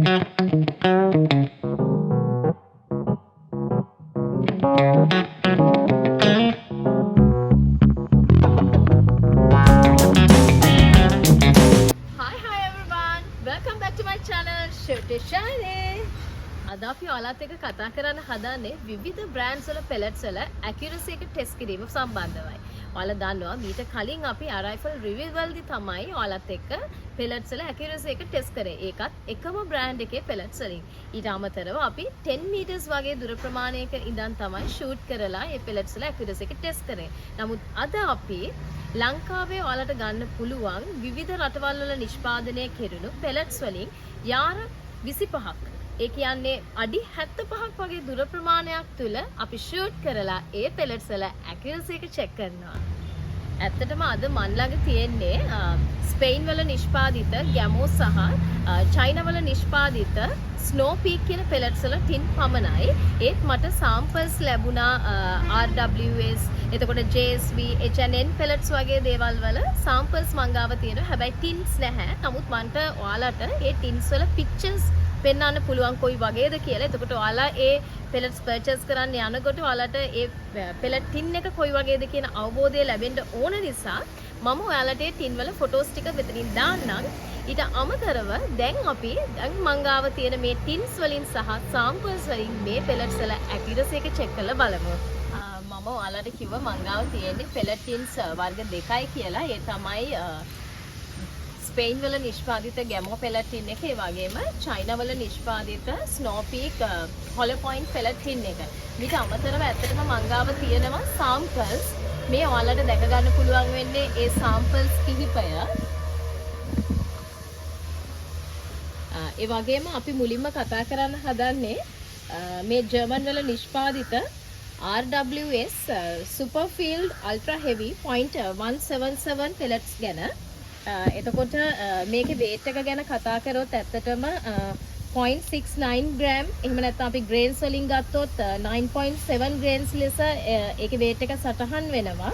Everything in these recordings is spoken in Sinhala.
Hi everyone, welcome back to my channel Shoot Shiny. අද අපි ඔයාලත් එක්ක කතා කරන්න හදන්නේ විවිධ බ්‍රෑන්ඩ්ස් වල pellets වල accuracy එක ටෙස්ට් කිරීම සම්බන්ධවයි. ඔයාලා දන්නවා මීට කලින් අපි Arrival review වලදී තමයි ඔයාලත් එක්ක pellets වල accuracy එක ටෙස්ට් කරේ. ඒකත් එකම බ්‍රෑන්ඩ් එකේ pellets වලින්. ඊට අමතරව අපි 10 meters වගේ දුර ප්‍රමාණයක ඉඳන් තමයි shoot කරලා මේ pellets වල accuracy එක ටෙස්ට් කරේ. නමුත් අද අපි ලංකාවේ ඔයාලට ගන්න පුළුවන් විවිධ රටවල් වල නිෂ්පාදනය කෙරුණු pellets වලින් යාර 25ක්. ඒ කියන්නේ අඩි 75ක් වගේ දුර ප්‍රමාණයක් තුල අපි ෂූට් කරලා ඒ pellets වල accuracy එක check කරනවා. ඇත්තටම අද මන් ළඟ තියෙන්නේ ස්පේන් වල නිෂ්පාදිත ගැමෝ සහ චයිනා වල නිෂ්පාදිත ස්නෝ පීක් කියන pellets වල ටින් පමණයි. ඒත් මට samples ලැබුණා RWS එතකොට JSB H&N pellets වගේ දේවල් වල samples මං ගාව තියෙනවා. හැබැයි tins නැහැ. නමුත් මන්ට ඔයාලට ඒ tins වල pictures පෙන්වන්න පුළුවන් කොයි වගේද කියලා. එතකොට ඔයාලා ඒ pellets purchase කරන්න යනකොට ඔයාලට ඒ pellet tin එක කොයි වගේද කියන අවබෝධය ලැබෙන්න ඕන නිසා මම ඔයාලට ඒ tin වල photos ටික මෙතනින් දාන්නම්. ඊට අමතරව දැන් මං ගාව තියෙන මේ tins වලින් සහ samples වලින් මේ pellets වල accuracy එක check කරලා බලමු. මම ඔයාලට කිව්වා මං ගාව තියෙන්නේ pellet tins වර්ග දෙකයි කියලා. ඒ තමයි ස්පේන් වල නිෂ්පාදිත ගැමෝ pellet tin එක, ඒ වගේම චයිනා වල නිෂ්පාදිත snow peak hollow point pellet tin එක. ඊට අමතරව ඇත්තටම මං ගාව තියෙනවා samples. මේ ඔයාලට දැක ගන්න පුළුවන් වෙන්නේ ඒ samples කිහිපය. ඒ වගේම අපි මුලින්ම කතා කරන්න හදන්නේ මේ ජර්මන් වල නිෂ්පාදිත RWS Superfield Ultra Heavy .177 pellets ගැන. එතකොට මේකේ weight එක ගැන කතා කරොත් ඇත්තටම 0.69 gram, එහෙම නැත්නම් අපි grains වලින් ගත්තොත් 9.7 grains ලෙස ඒකේ weight එක සටහන් වෙනවා.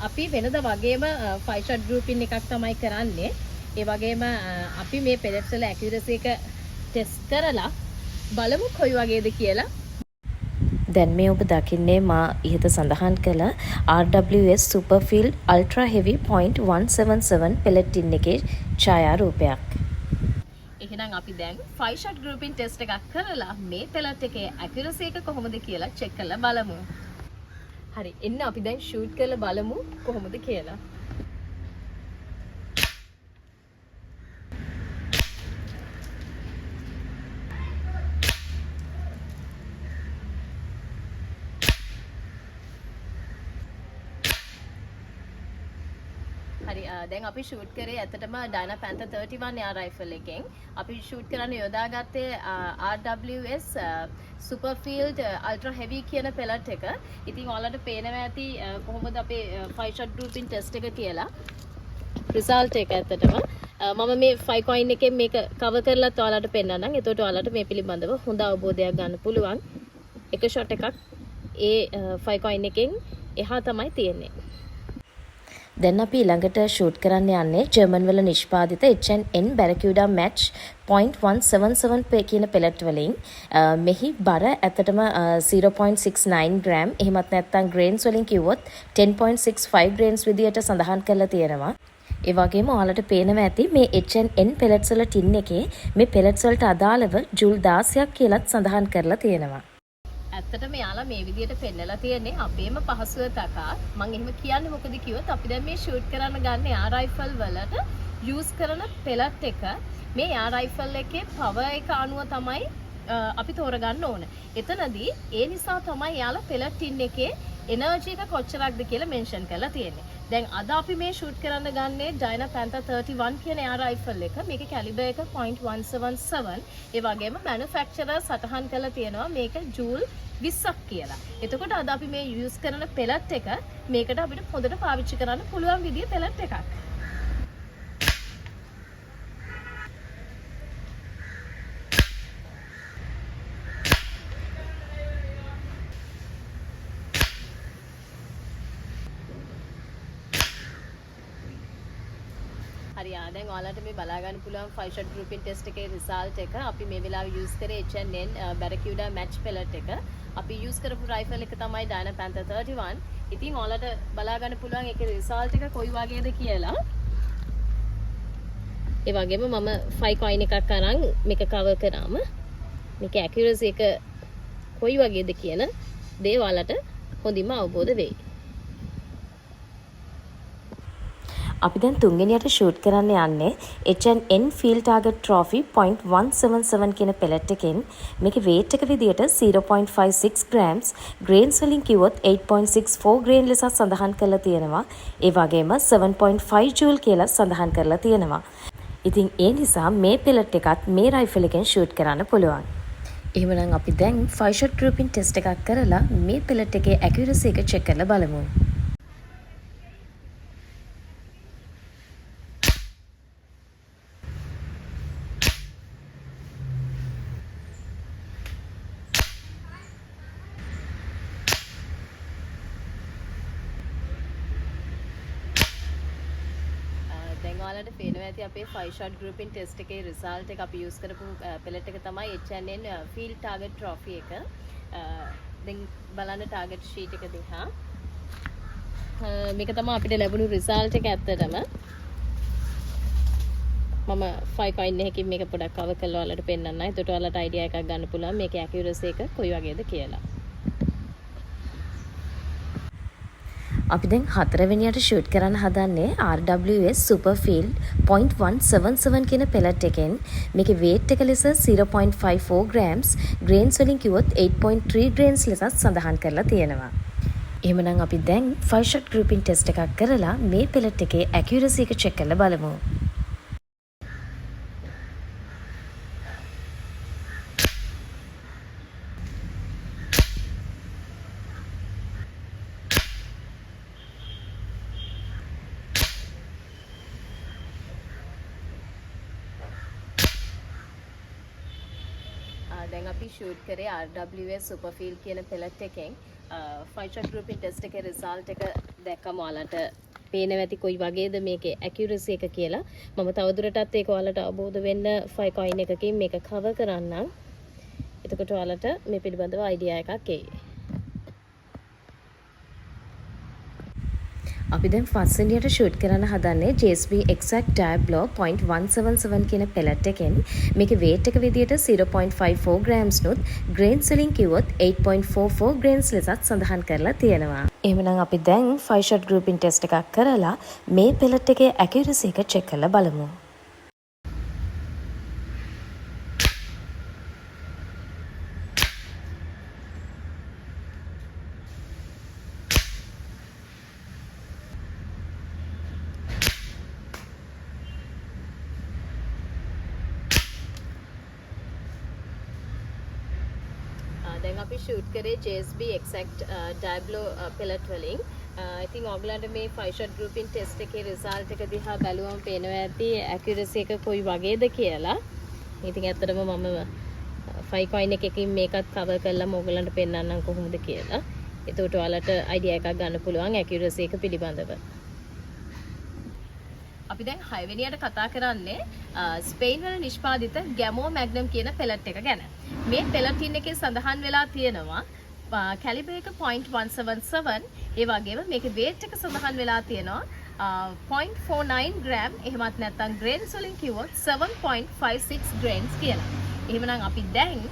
අපි වෙනද වගේම 5 shot grouping එකක් තමයි කරන්නේ. ඒ වගේම අපි මේ pellets වල accuracy එක test කරලා බලමු කොයි වගේද කියලා. දැන් මේ ඔබ දකින්නේ මා ඉහත සඳහන් කළ RWS Superfield Ultra Heavy .177 pellet tin එකේ ඡායාරූපයක්. එහෙනම් අපි දැන් 5 shot grouping test එකක් කරලා මේ pellet එකේ accuracy එක කොහොමද කියලා check කරලා බලමු. හරි, එන්න අපි දැන් shoot කරලා බලමු කොහොමද කියලා. හරි, දැන් අපි ෂූට් කරේ ඇත්තටම Dyna Panther 31 air rifle එකෙන්. අපි ෂූට් කරන්න යොදාගත්තේ RWS Superfield Ultra Heavy කියන pellet එක. ඉතින් ඔයාලට පේනවා ඇති කොහොමද අපේ 5 shot grouping test එක කියලා. result එක ඇත්තටම මම මේ 5 coin එකෙන් මේක cover කරලාත් ඔයාලට පෙන්නන්නම්. එතකොට ඔයාලට මේ පිළිබඳව හොඳ අවබෝධයක් ගන්න පුළුවන්. එක shot එකක් ඒ 5 coin එකෙන් එහා තමයි තියෙන්නේ. දැන් අපි ඊළඟට ෂූට් කරන්න යන්නේ ජර්මන් වල නිෂ්පාදිත H&N Barracuda Match .177 කියන pellet වලින්. මෙහි බර ඇත්තටම 0.69 gram, එහෙමත් නැත්නම් grains වලින් කිව්වොත් 10.65 grains විදියට සඳහන් කරලා තියෙනවා. ඒ වගේම ඔයාලට පේනවා ඇති මේ H&N pellets වල tin එකේ මේ pellets වලට අදාළව ජූල් 16ක් කියලාත් සඳහන් කරලා තියෙනවා. ඇත්තටම යාලා මේ විදියට පෙන්නලා තියෙන්නේ අපේම පහසුව තකා. මම එහෙම කියන්නේ මොකද කිව්වොත් අපි දැන් මේ ෂූට් කරන්න ගන්න air rifle වලට යූස් කරන pellet එක මේ air rifle එකේ power එක අනුව තමයි අපි තෝරගන්න ඕන. එතනදී ඒ නිසා තමයි යාලා pellet tin එකේ energy එක කොච්චරක්ද කියලා මෙන්ෂන් කරලා තියෙන්නේ. දැන් අද අපි මේ ෂූට් කරන්න ගන්නේ Dyna Panther 31 කියන air rifle එක. මේකේ caliber එක .177. ඒ වගේම manufacturer සටහන් කරලා තියෙනවා මේක ජූල් 20ක් කියලා. එතකොට අද අපි මේ යූස් කරන pellet එක මේකට අපිට හොඳට පාවිච්චි කරන්න පුළුවන් විදිය pellet එකක්. හරි දැන් ඔයාලට මේ බලා ගන්න පුළුවන් 5 shot grouping test එකේ result එක අපි මේ වෙලාවේ use කරේ H&N Barracuda match pellet එක. අපි use කරපු rifle එක තමයි Dyna Panther 31. ඉතින් ඔයාලට බලා ගන්න පුළුවන් ඒකේ result එක කොයි වගේද කියලා. ඒ වගේම මම 5 coin එකක් අරන් මේක cover කරාම මේකේ accuracy එක කොයි වගේද කියන දේ ඔයාලට හොඳින්ම අවබෝධ වෙයි. අපි දැන් තුන්වෙනියට ෂූට් කරන්න යන්නේ H&N Field Target Trophy .177 කියන pellet එකෙන්. මේකේ weight එක විදියට 0.56 grams, grains වලින් කිව්වොත් 8.64 grain ලෙස සඳහන් කරලා තියෙනවා. ඒ වගේම 7.5 joule කියලා සඳහන් කරලා තියෙනවා. ඉතින් ඒ නිසා මේ pellet එකත් මේ rifle එකෙන් ෂූට් කරන්න පුළුවන්. එහෙමනම් අපි දැන් 5 shot grouping test එකක් කරලා මේ pellet එකේ accuracy එක check කරලා බලමු. දැන් ඔයාලට පේනවා ඇති අපේ 5 shot grouping test එකේ result එක අපි use කරපු pellet එක තමයි H&N Field Target Trophy එක. දැන් බලන්න target sheet එක දිහා. මේක තමයි අපිට ලැබුණු result එක ඇත්තටම. මම 5 coin එකකින් මේක පොඩක් cover කරලා ඔයාලට පෙන්නන්නම්. එතකොට ඔයාලට idea එකක් ගන්න පුළුවන් මේකේ accuracy එක කොයි වගේද කියලා. අපි දැන් හතරවෙනියට ෂූට් කරන්න හදන්නේ RWS Superfield .177 කියන pellet එකෙන්. මේකේ weight එක ලෙස 0.54 grams, grains වලින් කිව්වොත් 8.3 grains ලෙස සඳහන් කරලා තියෙනවා. එහෙමනම් අපි දැන් 5 shot grouping test එකක් කරලා මේ pellet එකේ accuracy එක check කරලා බලමු. දැන් අපි shoot කරේ RWS Superfield කියන pellet එකෙන් 5 shot grouping test එකේ result එක දැක්කම ඔයාලට පේනවා ඇති කොයි වගේද මේකේ accuracy එක කියලා. මම තවදුරටත් ඒක ඔයාලට අවබෝධ වෙන්න 5 coin එකකින් මේක cover කරන්නම්. එතකොට ඔයාලට මේ පිළිබඳව idea එකක් එයි. අපි දැන් පස්වෙනියට ෂූට් කරන්න හදන්නේ JSB Exact Diablo .177 කියන pellet එකෙන්. මේකේ weight එක විදියට 0.54 grams නුත් grains වලින් කිව්වොත් 8.44 grains ලෙසත් සඳහන් කරලා තියෙනවා. එහෙමනම් අපි දැන් 5 shot grouping test එකක් කරලා මේ pellet එකේ accuracy එක check කරලා බලමු. දැන් අපි shoot කරේ JSB Exact Diablo pellet වලින්. ඉතින් ඔයගලන්ට මේ 5 shot grouping test එකේ result එක දිහා බැලුවම පේනවා ඇති accuracy එක කොයි වගේද කියලා. ඉතින් ඇත්තටම මම 5 coin එකකින් මේකත් cover කරලා ඔයගලන්ට පෙන්නන්නම් කොහොමද කියලා. එතකොට ඔයාලට idea එකක් ගන්න පුළුවන් accuracy එක පිළිබඳව. අපි දැන් 6 වෙනියට කතා කරන්නේ ස්පේන් වල නිෂ්පාදිත Gamo Magnum කියන pellet එක ගැන. මේ pellet එකේ සඳහන් වෙලා තියෙනවා caliber එක .177. ඒ වගේම මේකේ weight එක සඳහන් වෙලා තියෙනවා 0.49 gram. එහෙමත් නැත්නම් grains වලින් කිව්වොත් 7.56 grains කියලා. එහෙමනම් අපි දැන්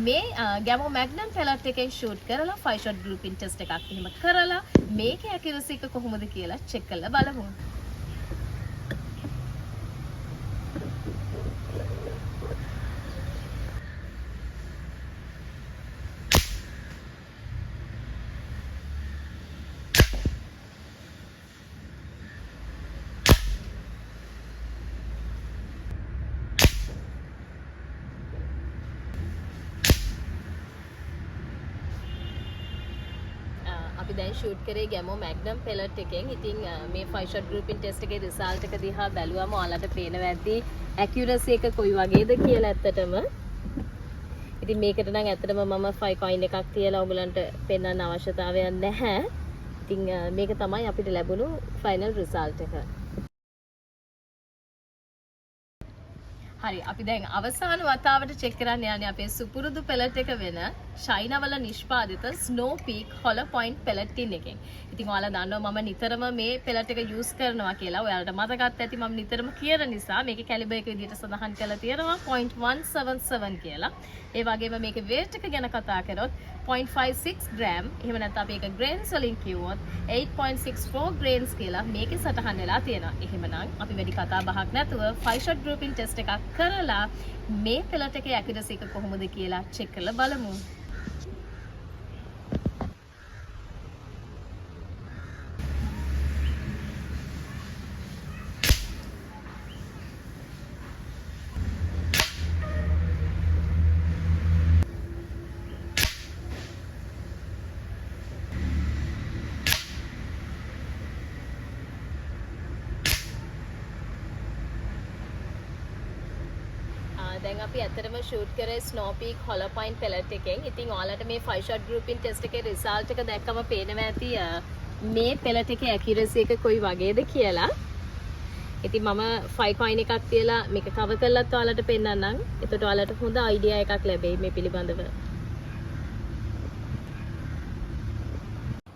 මේ Gamo Magnum pellet එකෙන් shoot කරලා 5 shot grouping test එකක් එහෙම කරලා මේකේ accuracy එක කොහොමද කියලා check කරලා බලමු. අපි දැන් shoot කරේ Gamo Magnum pellet එකෙන්. ඉතින් මේ 5 shot grouping test එකේ result එක දිහා බැලුවම ඔයාලට පේනවා ඇති accuracy එක කොයි වගේද කියලා ඇත්තටම. ඉතින් මේකට නම් ඇත්තටම මම 5 coin එකක් තියලා ඔයගලන්ට පෙන්වන්න අවශ්‍යතාවයක් නැහැ. ඉතින් මේක තමයි අපිට ලැබුණු final result එක. හරි අපි දැන් අවසාන වතාවට චෙක් කරන්න යන්නේ අපේ සුපුරුදු පෙලට් එක වෙන ශයිනවල නිෂ්පාදිත snow peak hollow point pellet tin එකෙන්. ඉතින් ඔයාලා දන්නවා මම නිතරම මේ පෙලට් එක යූස් කරනවා කියලා. ඔයාලට මතකත් ඇති මම නිතරම කියන නිසා මේකේ කැලිබර් එක විදිහට සඳහන් කරලා තියෙනවා 0.177 කියලා. ඒ වගේම මේකේ weight එක ගැන කතා කරොත් 0.56 gram. එහෙම නැත්නම් අපි ඒක grains වලින් කිව්වොත් 8.64 grains කියලා මේකේ සටහන් වෙලා තියෙනවා. එහෙමනම් අපි වැඩි කතා බහක් නැතුව 5 shot grouping test එකක් කරලා මේ පෙලට් එකේ accuracy එක කොහොමද කියලා check කරලා බලමු. දැන් අපි ඇත්තටම ෂූට් කරේ ස්නෝ පීක් හොලෝ පොයින්ට් පෙලට් එකෙන්. ඉතින් ඔයාලට මේ 5 shot grouping test එකේ result එක දැක්කම පේනවා ඇති මේ පෙලට් එකේ accuracy එක කොයි වගේද කියලා. ඉතින් මම 5 coin එකක් තියලා මේක cover කරලත් ඔයාලට පෙන්නන්නම්. එතකොට ඔයාලට හොඳ idea එකක් ලැබෙයි මේ පිළිබඳව.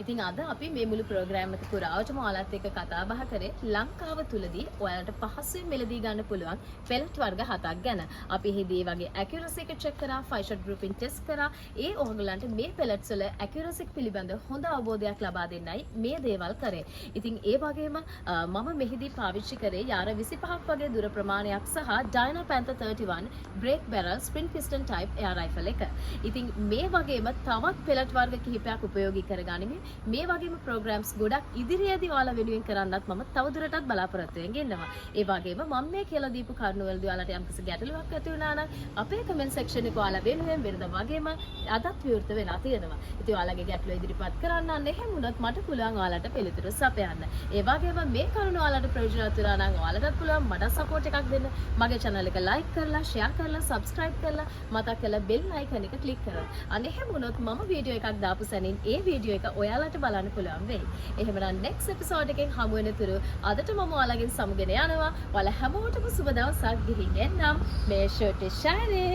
ඉතින් අද අපි මේ මුළු ප්‍රෝග්‍රෑම් එක පුරාවටම ඔයාලත් එක්ක කතා බහ කරේ ලංකාව තුලදී ඔයාලට පහසුවෙන් මිලදී ගන්න පුළුවන් පෙලට් වර්ග 7ක් ගැන. අපි හිදී වගේ accuracy එක check කරා, 5 shot grouping test කරා. ඒ ඔයගලන්ට මේ pellets වල accuracy පිළිබඳ හොඳ අවබෝධයක් ලබා දෙන්නයි මේ දේවල් කරේ. ඉතින් ඒ වගේම මම මෙහිදී පාවිච්චි කරේ යාර 25ක් වගේ දුර ප්‍රමාණයක් සහ Dyna Panther 31 brake barrel spring piston type air rifle එක. ඉතින් මේ වගේම තවත් pellet වර්ග කිහිපයක් උපයෝගී කරගනිමින් මේ වගේම ප්‍රෝග්‍රෑම්ස් ගොඩක් ඉදිරියේදී ඔයාලා වෙනුවෙන් කරන්නත් මම තවදුරටත් බලාපොරොත්තු වෙමින් ඉන්නවා. ඒ වගේම මම මේ කියලා දීපු කරුණු වලදී ඔයාලට යම්කිසි ගැටලුවක් ඇති වුණා නම් අපේ කමෙන්ට් සෙක්ෂන් එක ඔයාලා වෙනුවෙන් වෙනදා වගේම අදත් විවෘත වෙලා තියෙනවා. ඉතින් ඔයාලගේ ගැටලුව ඉදිරිපත් කරන්න එහෙම වුණොත් මට පුළුවන් ඔයාලට පිළිතුරු සපයන්න. ඒ වගේම මේ කරුණු ඔයාලට ප්‍රයෝජනවත් වෙලා නම් ඔයාලටත් පුළුවන් මට සපෝට් එකක් දෙන්න. මගේ channel එක like කරලා, share කරලා, subscribe කරලා, මතක් කරලා bell icon එක click කරන්න. අන්න එහෙම වුණොත් මම වීඩියෝ එකක් දාපු සැනින් ඒ වීඩියෝ එක ඔයාලට බලන්න පුළුවන් වෙයි. එහෙමනම් next episode එකෙන් හමු වෙනතුරු අදට මම ඔයාලගෙන් සමුගෙන යනවා. ඔයාලා හැමෝටම සුබ දවසක් ගිහින් එන්නම්. මේ ෂර්ට් ෂයිනේ